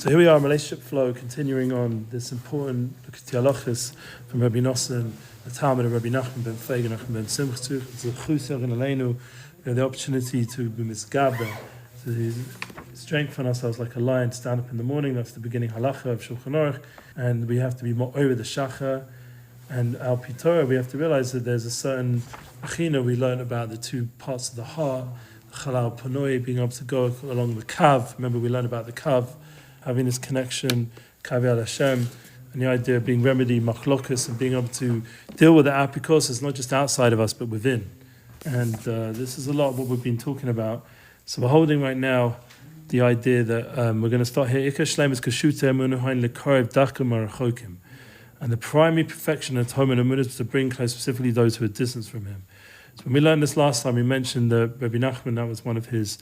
So here we are, relationship flow, continuing on this important Likutei Halachos from Rebbe Nosson, the Talmid of Rebbe Nachman ben Feigen, Nachman ben Simchtu. It's a chusar in Aleinu. We have the opportunity to be misgaber, to strengthen ourselves like a lion, to stand up in the morning. That's the beginning halacha of Shulchan Aruch, and we have to be more over the shachar. And al pi Torah, we have to realize that there's a certain achina we learn about the two parts of the heart, chalal panoi, being able to go along the kav. Remember, we learned about the kav, having this connection, kavi Hashem, and the idea of being remedy, machlokas, and being able to deal with the apikosis, not just outside of us, but within. And this is a lot of what we've been talking about. So we're holding right now the idea that we're going to start here. And the primary perfection of Talmid Emuna is to bring close specifically those who are distant from him. So when we learned this last time, we mentioned that Rebbe Nachman, that was one of his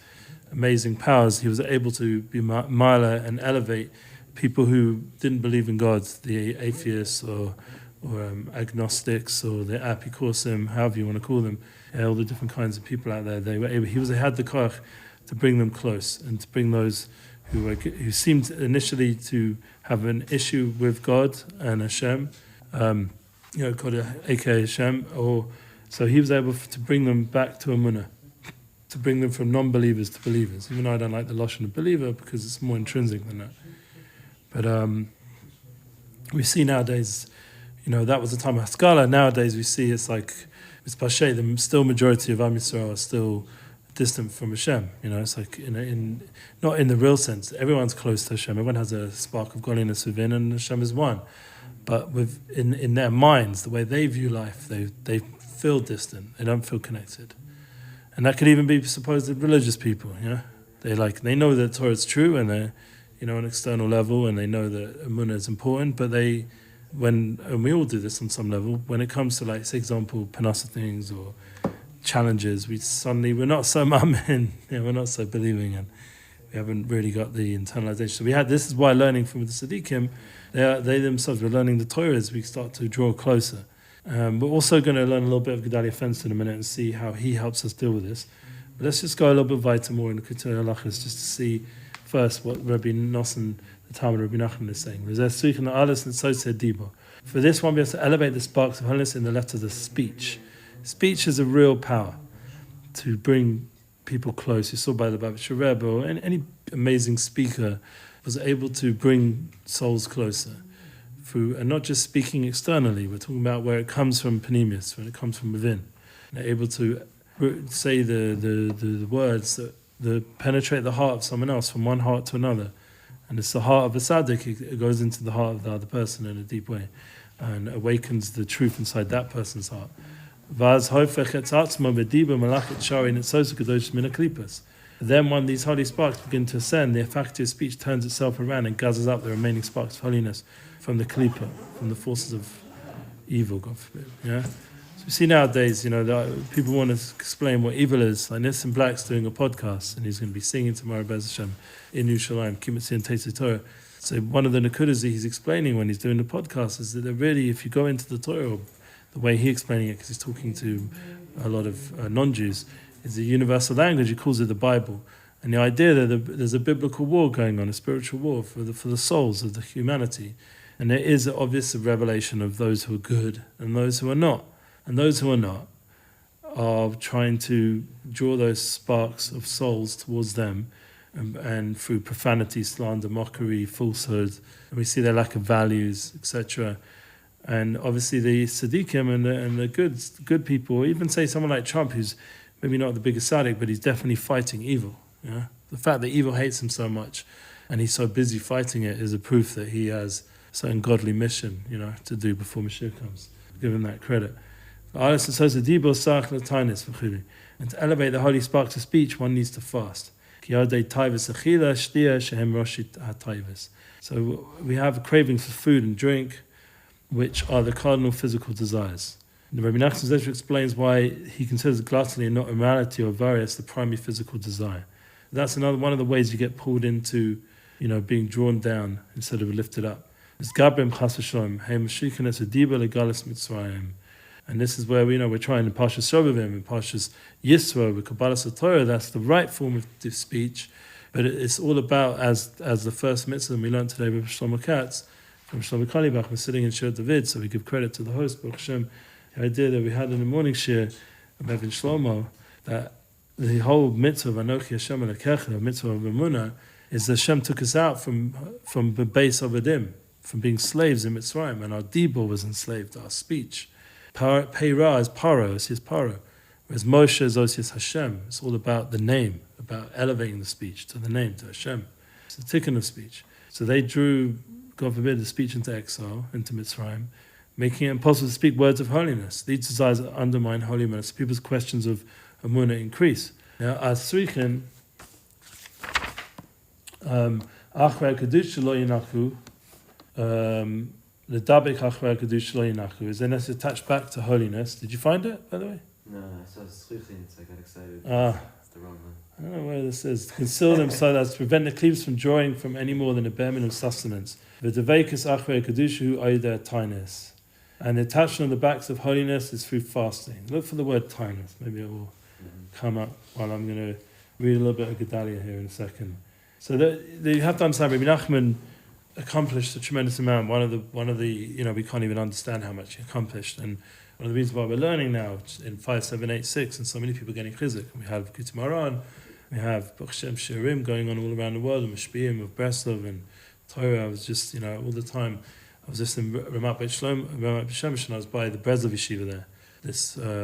amazing powers. He was able to be miler and elevate people who didn't believe in God, the atheists or agnostics or the apikosim, however you want to call them, all the different kinds of people out there. He had the koach to bring them close and to bring those who seemed initially to have an issue with God and Hashem, God, aka Hashem, so he was able to bring them back to Emuna, to bring them from non-believers to believers. Even though I don't like the lashon of believer because it's more intrinsic than that. But we see nowadays, that was the time of Haskalah. Nowadays we see it's like it's pashay. The still majority of Am Yisrael are still distant from Hashem. It's like not in the real sense. Everyone's close to Hashem. Everyone has a spark of godliness within, and Hashem is one. But in their minds, the way they view life, they feel distant. They don't feel connected, and that could even be supposed religious people. They know that Torah is true, and they're on an external level, and they know that Emuna is important. But and we all do this on some level. When it comes to, like, say, example, panasa things or challenges, we're not so mu'min, we're not so believing, and we haven't really got the internalization. So this is why learning from the Tzaddikim, they themselves, we're learning the Torah as we start to draw closer. We're also going to learn a little bit of Gedale Fenster in a minute and see how he helps us deal with this. But let's just go a little bit weiter more in the Likutei Halachos just to see first what Rebbe Nosson, the Talmid of Rebbe Nachman, is saying. For this one, we have to elevate the sparks of holiness in the letter of the speech. Speech is a real power to bring people close. You saw by the Rebbe or any amazing speaker was able to bring souls closer through, and not just speaking externally. We're talking about where it comes from panemius, when it comes from within. They're able to say the words that penetrate the heart of someone else from one heart to another. And it's the heart of a tzaddik, it goes into the heart of the other person in a deep way and awakens the truth inside that person's heart. Then when these holy sparks begin to ascend, the faculty of speech turns itself around and gathers up the remaining sparks of holiness from the klipa, from the forces of evil, God forbid. So we see nowadays, that people want to explain what evil is. Like Nissim Black's doing a podcast, and he's going to be singing tomorrow, Bez Hashem, in Yerushalayim, Kimitzi and Teitei Torah. So one of the nakudas that he's explaining when he's doing the podcast is that really, if you go into the Torah, the way he's explaining it, because he's talking to a lot of non-Jews, is a universal language. He calls it the Bible. And the idea that there's a biblical war going on, a spiritual war for the souls of the humanity. And there is an obvious revelation of those who are good and those who are not. And those who are not are trying to draw those sparks of souls towards them and through profanity, slander, mockery, falsehood. And we see their lack of values, etc. And obviously the tzaddikim and the good people, even say someone like Trump, who's maybe not the biggest tzaddik, but he's definitely fighting evil. The fact that evil hates him so much and he's so busy fighting it is a proof that he has a certain godly mission, to do before Mashiach comes. Give him that credit. And to elevate the holy sparks of speech, one needs to fast. So we have a craving for food and drink, which are the cardinal physical desires. The Rebbe Nachman explains why he considers gluttony and not immorality or various the primary physical desire. That's one of the ways you get pulled into, being drawn down instead of lifted up. And this is where we're trying in Parshas Shovavim, in Parshas Yisro, with Kabbalas Torah. That's the right form of speech, But it's all about, as the first mitzvah we learned today with Shlomo Katz, from Shlomo Kalibach, we're sitting in Shir David, so we give credit to the host, Baruch Hashem, the idea that we had in the morning shir of Evan Shlomo, that the whole mitzvah of Anochi Hashem Elokecha, the mitzvah of Emuna, is that Hashem took us out from the base of Adim, from being slaves in Mitzrayim, and our dibur was enslaved, our speech. Peira is paro, it's his paro. Whereas Moshe is Osius Hashem. It's all about the name, about elevating the speech to the name, to Hashem. It's the tikkun of speech. So they drew, God forbid, the speech into exile, into Mitzrayim, making it impossible to speak words of holiness. These desires undermine holiness. People's questions of Emuna increase. Now, Asrichin, Achrei Kedush Lo Yinachu, the Dabik Achrei Kedush Lo Yinachu, is then attached back to holiness. Did you find it, by the way? No, I saw Srichin, so I got excited. It's the wrong one. I don't know where this is. Conceal them so as to prevent the cleaves from drawing from any more than a bare minimum sustenance. The Devekus Achrei Kedushu Oida Tainus. And the attachment on the backs of holiness is through fasting. Look for the word tainus. Maybe it will come up while I'm going to read a little bit of Gedale here in a second. So you have to understand, Rebbe Nachman accomplished a tremendous amount. One of the we can't even understand how much he accomplished. And one of the reasons why we're learning now in 5, 7, 8, 6, and so many people getting chizik. We have Likutei Halachos, we have Baruch Hashem Shirim going on all around the world, and Mashpiyim of Breslov and Torah. I was just, all the time. I was just in Ramat Beit Shemesh, and I was by the Breslov yeshiva there.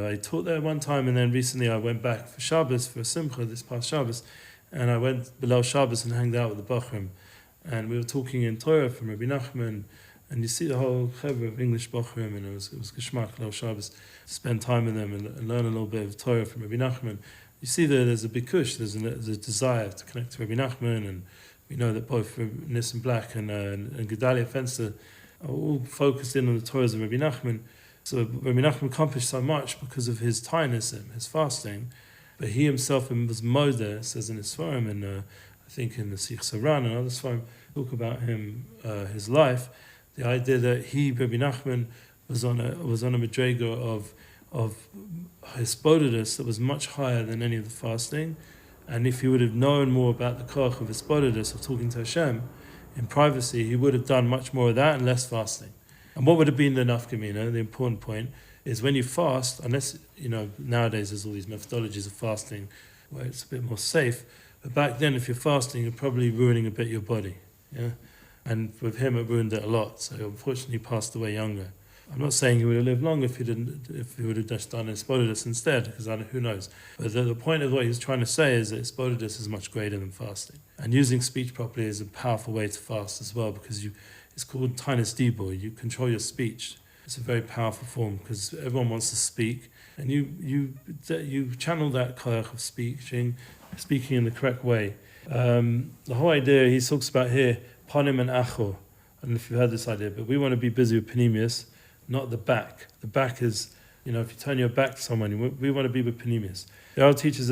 I taught there one time, and then recently I went back for Shabbos, for Simcha, this past Shabbos, and I went below Shabbos and hanged out with the Bachrim. And we were talking in Torah from Rabbi Nachman, and you see the whole chevra of English Bachrim, and it was Geschmack below Shabbos, spend time with them and learn a little bit of Torah from Rabbi Nachman. You see that there's a bikush, there's a desire to connect to Rabbi Nachman, and we know that both Nissim Black and Gedale Fenster are all focused in on the Torahs of Rabbi Nachman. So Rabbi Nachman accomplished so much because of his tainism, his fasting, but he himself was modeh, says in his Sfarim, and I think in the Sikh Saran and other Sfarim, talk about him, his life, the idea that Rabbi Nachman was on a madrega of Hisbodedus that was much higher than any of the fasting, and if he would have known more about the koach of Hisbodedus, of talking to Hashem in privacy, he would have done much more of that and less fasting. And what would have been the nafkamina, the important point, is when you fast, unless, nowadays there's all these methodologies of fasting where it's a bit more safe, but back then if you're fasting, you're probably ruining a bit your body. Yeah, and with him it ruined it a lot, so unfortunately he passed away younger. I'm not saying he would have lived long if he would have just done Hisbodedus instead, because who knows. But the point of what he's trying to say is that Hisbodedus is much greater than fasting. And using speech properly is a powerful way to fast as well, because it's called Tainus Dibur. You control your speech. It's a very powerful form, because everyone wants to speak, and you channel that koach of speaking in the correct way. The whole idea he talks about here, panim and achor. I don't know if you've heard this idea, but we want to be busy with panemius, not the back. The back is, if you turn your back to someone, we want to be with panemius. There are teachers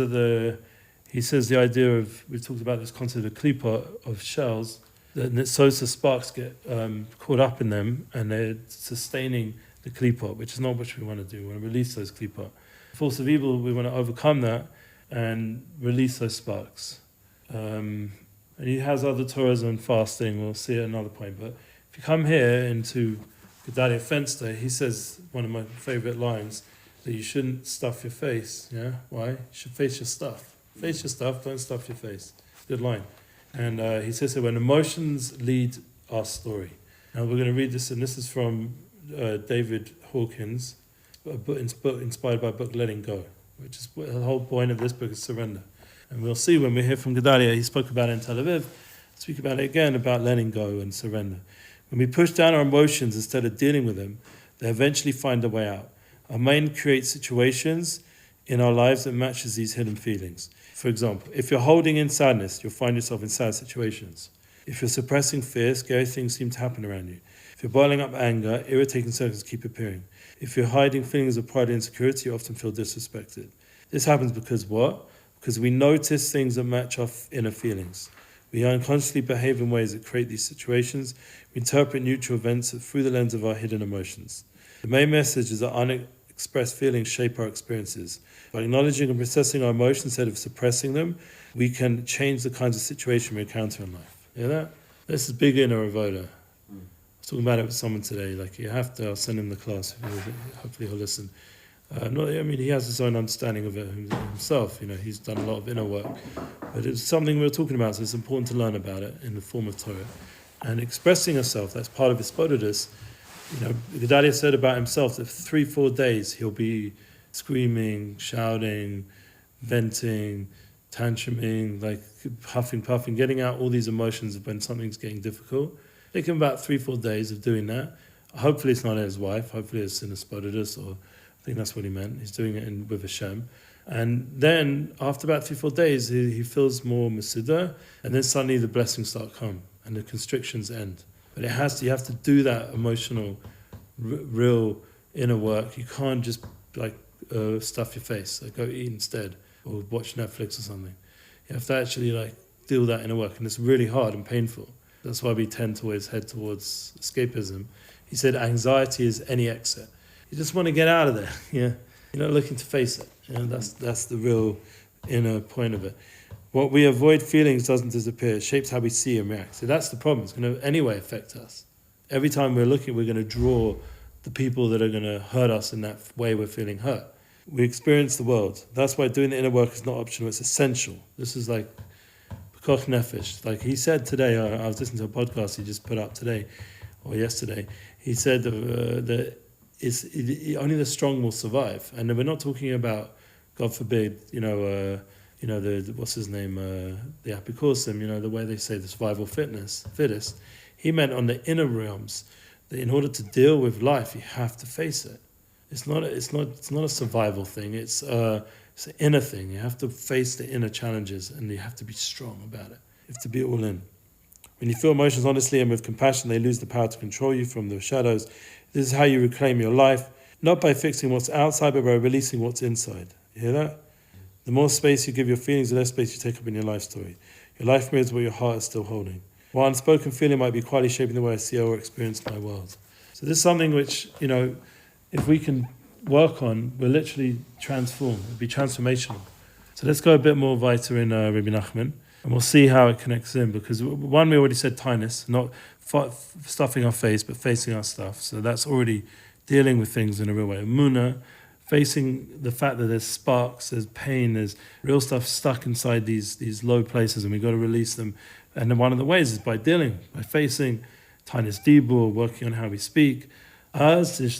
he says the idea of, we've talked about this concept of klipa, of shells, that so the sparks get caught up in them, and they're sustaining the klipa, which is not what we want to do. We want to release those klipa. The force of evil, we want to overcome that and release those sparks. And he has other Torahs on fasting, we'll see at another point. But if you come here into Gedale Fenster, he says, one of my favourite lines, that you shouldn't stuff your face. Yeah? Why? You should face your stuff. Face your stuff, don't stuff your face. Good line. And he says that when emotions lead our story. Now we're going to read this, and this is from David Hawkins, a book inspired by the book Letting Go, which is the whole point of this book is surrender. And we'll see when we hear from Gedale, he spoke about it in Tel Aviv, speak about it again, about letting go and surrender. When we push down our emotions instead of dealing with them, they eventually find a way out. Our mind creates situations in our lives that matches these hidden feelings. For example, if you're holding in sadness, you'll find yourself in sad situations. If you're suppressing fear, scary things seem to happen around you. If you're boiling up anger, irritating circles keep appearing. If you're hiding feelings of pride and insecurity, you often feel disrespected. This happens because what? Because we notice things that match our inner feelings. We unconsciously behave in ways that create these situations. We interpret neutral events through the lens of our hidden emotions. The main message is that expressed feelings shape our experiences. By acknowledging and processing our emotions instead of suppressing them, we can change the kinds of situation we encounter in life. Hear that? This is big inner avoda. I was talking about it with someone today. Like, you have to, I'll send him the class. Hopefully he'll listen. He has his own understanding of it himself. He's done a lot of inner work. But it's something we were talking about, so it's important to learn about it in the form of Torah. And expressing yourself, that's part of his spodidus. Gedale said about himself that for 3-4 days he'll be screaming, shouting, venting, tantruming, like huffing, puffing, getting out all these emotions when something's getting difficult. Take him about 3-4 days of doing that. Hopefully it's not his wife, hopefully it's in a spodidus, or I think that's what he meant. He's doing it with Hashem. And then after about 3-4 days he feels more masidah, and then suddenly the blessings start come and the constrictions end. But you have to do that emotional, real inner work. You can't just stuff your face, go eat instead, or watch Netflix or something. You have to actually do that inner work, and it's really hard and painful. That's why we tend to always head towards escapism. He said anxiety is any exit. You just want to get out of there. Yeah, you're not looking to face it. That's the real inner point of it. What we avoid feelings doesn't disappear. It shapes how we see and react. So that's the problem. It's going to anyway affect us. Every time we're looking, we're going to draw the people that are going to hurt us in that way we're feeling hurt. We experience the world. That's why doing the inner work is not optional. It's essential. This is like Koch Nefesh. Like he said today, I was listening to a podcast he just put up today or yesterday. He said that only the strong will survive. And we're not talking about, God forbid, the what's his name, the apicorsim, the way they say the survival fittest. He meant on the inner realms that in order to deal with life, you have to face it. It's not a survival thing. It's an inner thing. You have to face the inner challenges, and you have to be strong about it. You have to be all in. When you feel emotions honestly and with compassion, they lose the power to control you from the shadows. This is how you reclaim your life, not by fixing what's outside, but by releasing what's inside. You hear that? The more space you give your feelings, the less space you take up in your life story. Your life mirrors what your heart is still holding. While unspoken feeling might be quietly shaping the way I see or experience my world. So this is something which, if we can work on, we'll literally transform. It'll be transformational. So let's go a bit more weiter in Rebbe Nachman, and we'll see how it connects in. Because one, we already said tinus, not stuffing our face, but facing our stuff. So that's already dealing with things in a real way. Emuna, facing the fact that there's sparks, there's pain, there's real stuff stuck inside these low places, and we've got to release them. And then one of the ways is by facing tinus dibur, working on how we speak. This is a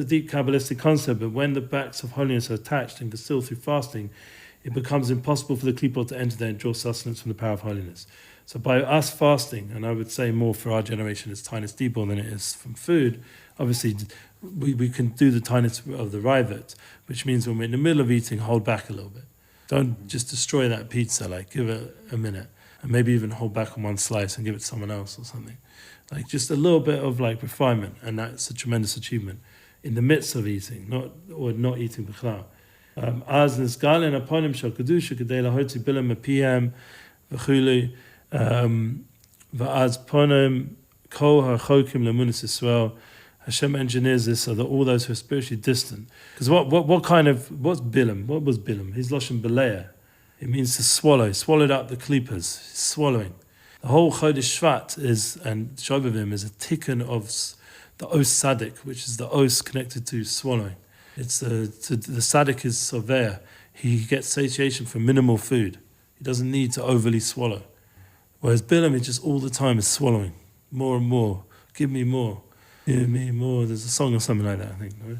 deep Kabbalistic concept, but when the backs of holiness are attached and concealed through fasting, it becomes impossible for the klipot to enter there and draw sustenance from the power of holiness. So by us fasting, and I would say more for our generation, it's tinus dibur than it is from food. Obviously, we can do the tinus of the rivet, which means when we're in the middle of eating, hold back a little bit. Don't just destroy that pizza, give it a minute, and maybe even hold back on one slice and give it to someone else or something. Just a little bit of refinement, and that's a tremendous achievement in the midst of eating, not eating b'chlal. Az nisgalen aponim shel kedusha gedale lahotzi bilam mepiem v'chuli v'az ponim kol hachokim lemunas Yisrael. Hashem engineers this so that all those who are spiritually distant. Because what's bilam? What was bilam? His lashon beleah. It means to swallow. Swallowed up the klipas. Swallowing. The whole Chodesh Shvat and Shovavim is a tikkun of the os sadik, which is the os connected to swallowing. It's the sadik is soveya. He gets satiation from minimal food. He doesn't need to overly swallow. Whereas bilam is just all the time is swallowing. More and more. Give me more. Give me more. There's a song or something like that, I think. Right?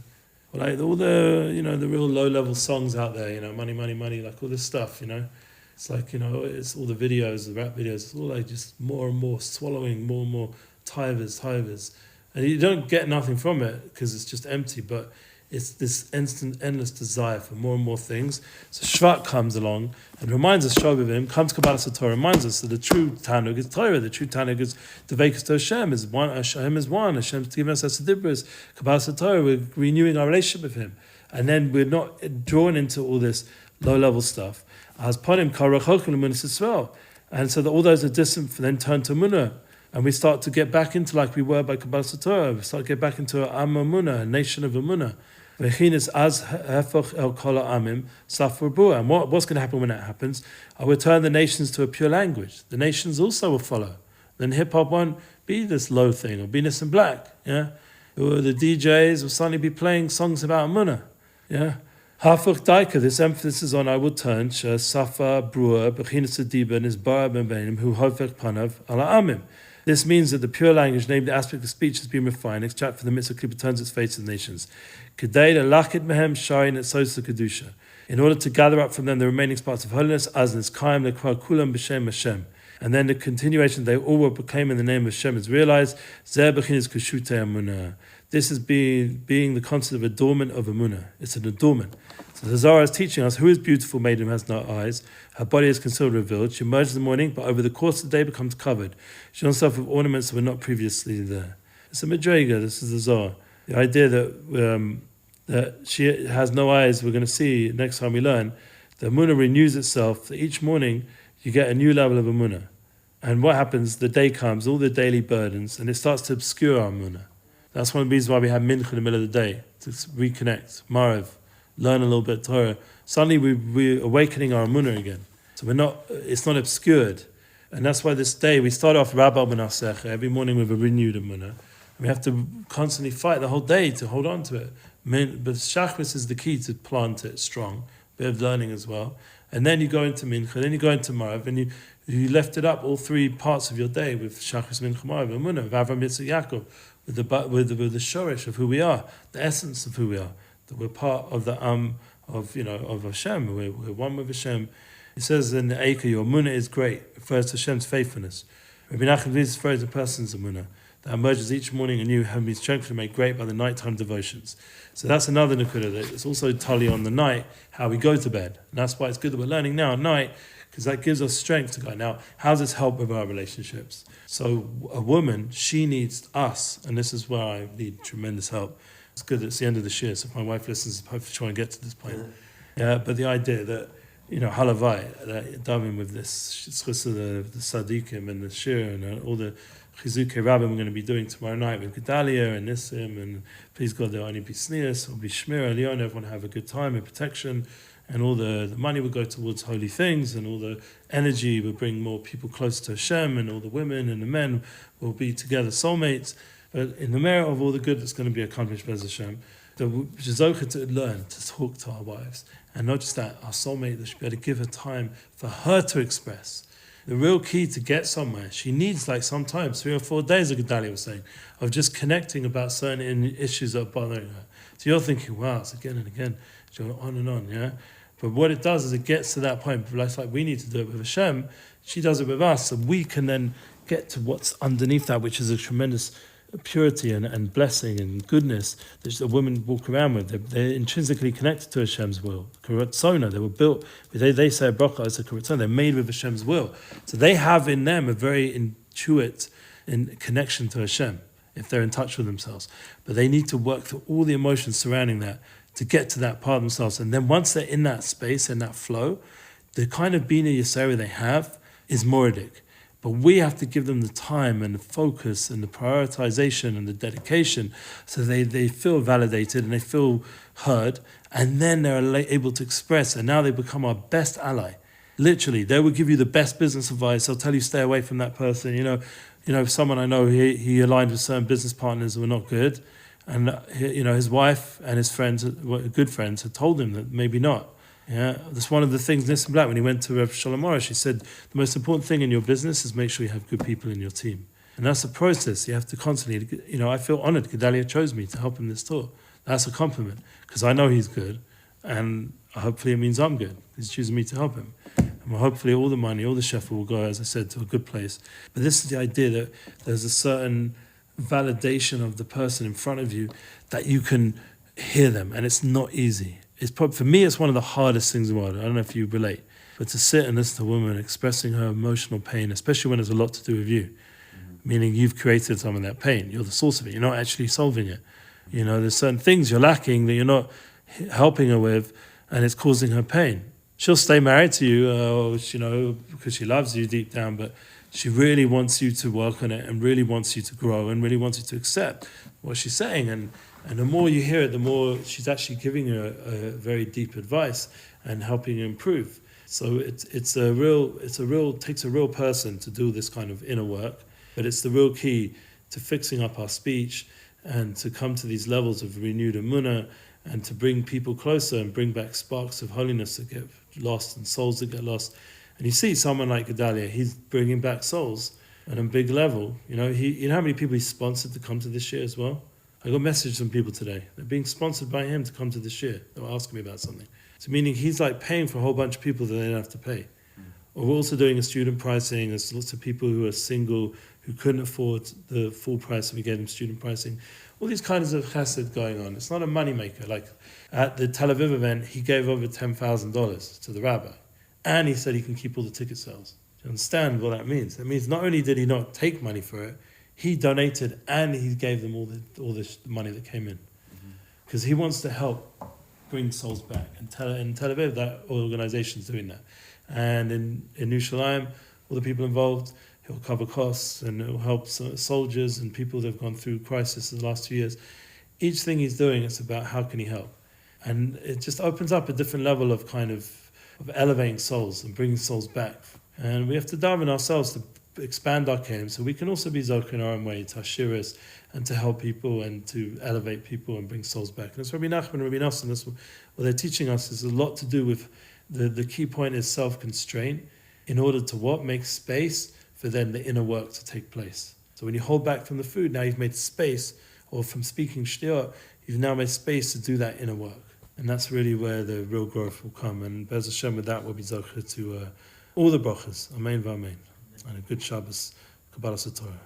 Well, all the the real low-level songs out there, money, money, money, all this stuff, It's it's all the videos, the rap videos, it's all just more and more swallowing, more and more tivers. And you don't get nothing from it because it's just empty, but it's this instant, endless desire for more and more things. So Shvat comes along and reminds us, Shovavim, comes Kabbalas Torah, reminds us that the true Tanug is Torah, the true Tanug is Deveikus to Hashem, Hashem is one, Hashem's giving us Asadibras, Kabbalas Torah, we're renewing our relationship with Him. And then we're not drawn into all this low-level stuff. As Ponim Karachokim Lemunas Yisrael. And so that all those are distant then turn to Emuna. And we start to get back into like we were by Kabbalah Torah. We start to get back into Am Emuna, a nation of Emuna. And what's going to happen when that happens? I will turn the nations to a pure language. The nations also will follow. Then hip-hop won't be this low thing, or be Nissim Black, yeah? Or the DJs will suddenly be playing songs about Emuna, yeah? Hafuch Daika, this emphasis on I will turn, Safa Brua, Bechinas Adiba, Nisbara Ben Beinim, Hu Hofech Panav, Ala Amim. This means that the pure language, namely the aspect of speech, has been refined, extract from the mitzvah klipa turns its face to the nations. Gedale Lachit Mehem Shayin et Sosa Kedusha. In order to gather up from them the remaining parts of holiness, Aznis Kaim Lekvar Kulam B'Shem Hashem. And then the continuation, they all will proclaim in the name of Hashem is realized. Zeh Bechinas Kushutei Emuna. This is being the concept of adornment of Emuna. It's an adornment. So the Zohar is teaching us who is beautiful maiden who has no eyes. Her body is concealed revealed. She emerges in the morning, but over the course of the day becomes covered. She adorns herself with ornaments that were not previously there. It's a Madrega, this is the Zohar. The idea that she has no eyes, we're going to see next time we learn, the Emuna renews itself. Each morning you get a new level of Emuna. And what happens, the day comes, all the daily burdens, and it starts to obscure our Emuna. That's one of the reasons why we have Mincha in the middle of the day, to reconnect, Marav, learn a little bit of Torah. Suddenly we're awakening our Emuna again. So it's not obscured. And that's why this day, we start off Rabba B'Nasech, every morning with a renewed Emuna. And we have to constantly fight the whole day to hold on to it. But Shachris is the key to plant it strong, a bit of learning as well. And then you go into Mincha, then you go into Marav, and you left it up all three parts of your day with Shachris, Mincha, Marav, Emuna, with Avram, Yitzchak, Yaakov, with the shorish of who we are, the essence of who we are, that we're part of the of Hashem. We're one with Hashem. It says in the Eika, your Emuna is great. It refers to Hashem's faithfulness. Rabbi Nachman refers to a person's Emuna that emerges each morning anew, having been strengthened and made great by the nighttime devotions. So that's another Nakuda. It's also tali on the night, how we go to bed. And that's why it's good that we're learning now at night, because that gives us strength to go. Now, how does this help with our relationships? So a woman, she needs us, and this is where I need tremendous help. It's good that it's the end of the year, so if my wife listens, hopefully try and get to this point. Yeah, but the idea that, halavai, that davening with this, the Sadiqim and the Shir and all the Chizukei Rabbim we're going to be doing tomorrow night with Gedalia and Nissim, and please God, there'll only be Sneas, or be Shmir, Leon, everyone have a good time and protection, and all the money will go towards holy things, and all the energy will bring more people closer to Hashem, and all the women and the men will be together soulmates. But in the merit of all the good that's going to be accomplished by Hashem, the Jezocha to learn to talk to our wives, and not just that, our soulmate, that should be able to give her time for her to express. The real key to get somewhere, she needs sometimes 3 or 4 days, as Gedale was saying, of just connecting about certain issues that are bothering her. So you're thinking, wow, it's again and again, she goes on and on, yeah? But what it does is it gets to that point, like we need to do it with Hashem, she does it with us, and we can then get to what's underneath that, which is a tremendous purity and blessing and goodness that the women walk around with. They're intrinsically connected to Hashem's will. Karatzona, they were built, they say a bracha as a karatzona, they're made with Hashem's will. So they have in them a very intuitive connection to Hashem, if they're in touch with themselves. But they need to work through all the emotions surrounding that to get to that part of themselves. And then once they're in that space, in that flow, the kind of Bina Yisera they have is Moridik. But we have to give them the time and the focus and the prioritization and the dedication so they feel validated and they feel heard, and then they're able to express, and now they become our best ally. Literally, they will give you the best business advice. They'll tell you stay away from that person. Someone I know, he aligned with certain business partners that were not good, and his wife and his friends, good friends, had told him that maybe not. Yeah, that's one of the things Nissim Black, when he went to Rebbe Shalom Aruch, she said, the most important thing in your business is make sure you have good people in your team. And that's a process. You have to constantly, I feel honored Gedalia chose me to help him this tour. That's a compliment, because I know he's good, and hopefully it means I'm good. He's choosing me to help him. And hopefully all the money, all the shefa will go, as I said, to a good place. But this is the idea that there's a certain validation of the person in front of you that you can hear them, and it's not easy. It's probably, for me, it's one of the hardest things in the world. I don't know if you relate, but to sit and listen to a woman expressing her emotional pain, especially when it's a lot to do with you, meaning you've created some of that pain. You're the source of it. You're not actually solving it. There's certain things you're lacking that you're not helping her with, and it's causing her pain. She'll stay married to you, because she loves you deep down, but she really wants you to work on it and really wants you to grow and really wants you to accept what she's saying. And the more you hear it, the more she's actually giving you a very deep advice and helping you improve. So it takes a real person to do this kind of inner work, but it's the real key to fixing up our speech and to come to these levels of renewed Emuna and to bring people closer and bring back sparks of holiness that get lost and souls that get lost. And you see someone like Gedale, he's bringing back souls on a big level. You know how many people he sponsored to come to this year as well? I got messages from people today. They're being sponsored by him to come to this year. They were asking me about something. So meaning he's like paying for a whole bunch of people that they don't have to pay. Or we're also doing a student pricing. There's lots of people who are single, who couldn't afford the full price, and we gave them student pricing. All these kinds of chesed going on. It's not a moneymaker. Like at the Tel Aviv event, he gave over $10,000 to the rabbi. And he said he can keep all the ticket sales. Do you understand what that means? It means not only did he not take money for it, he donated and he gave them all the money that came in. Because he wants to help bring souls back. And in Tel Aviv, that organization's doing that. And in Yerushalayim, all the people involved, he'll cover costs and he'll help soldiers and people that have gone through crisis in the last 2 years. Each thing he's doing, it's about how can he help. And it just opens up a different level of kind of elevating souls and bringing souls back. And we have to dive in ourselves to expand our kingdom so we can also be zoka in our own way, to Hashiras, and to help people and to elevate people and bring souls back. And that's Rabbi Nachman and Rabbi Nosson. That's what they're teaching us. Is a lot to do with the key point is self-constraint in order to what? Make space for then the inner work to take place. So when you hold back from the food, now you've made space, or from speaking shtiyot, you've now made space to do that inner work. And that's really where the real growth will come. And Bez Hashem, with that, we'll be zocher to all the brachas. Amen v'amen. And a good Shabbos. Kabbalas Torah.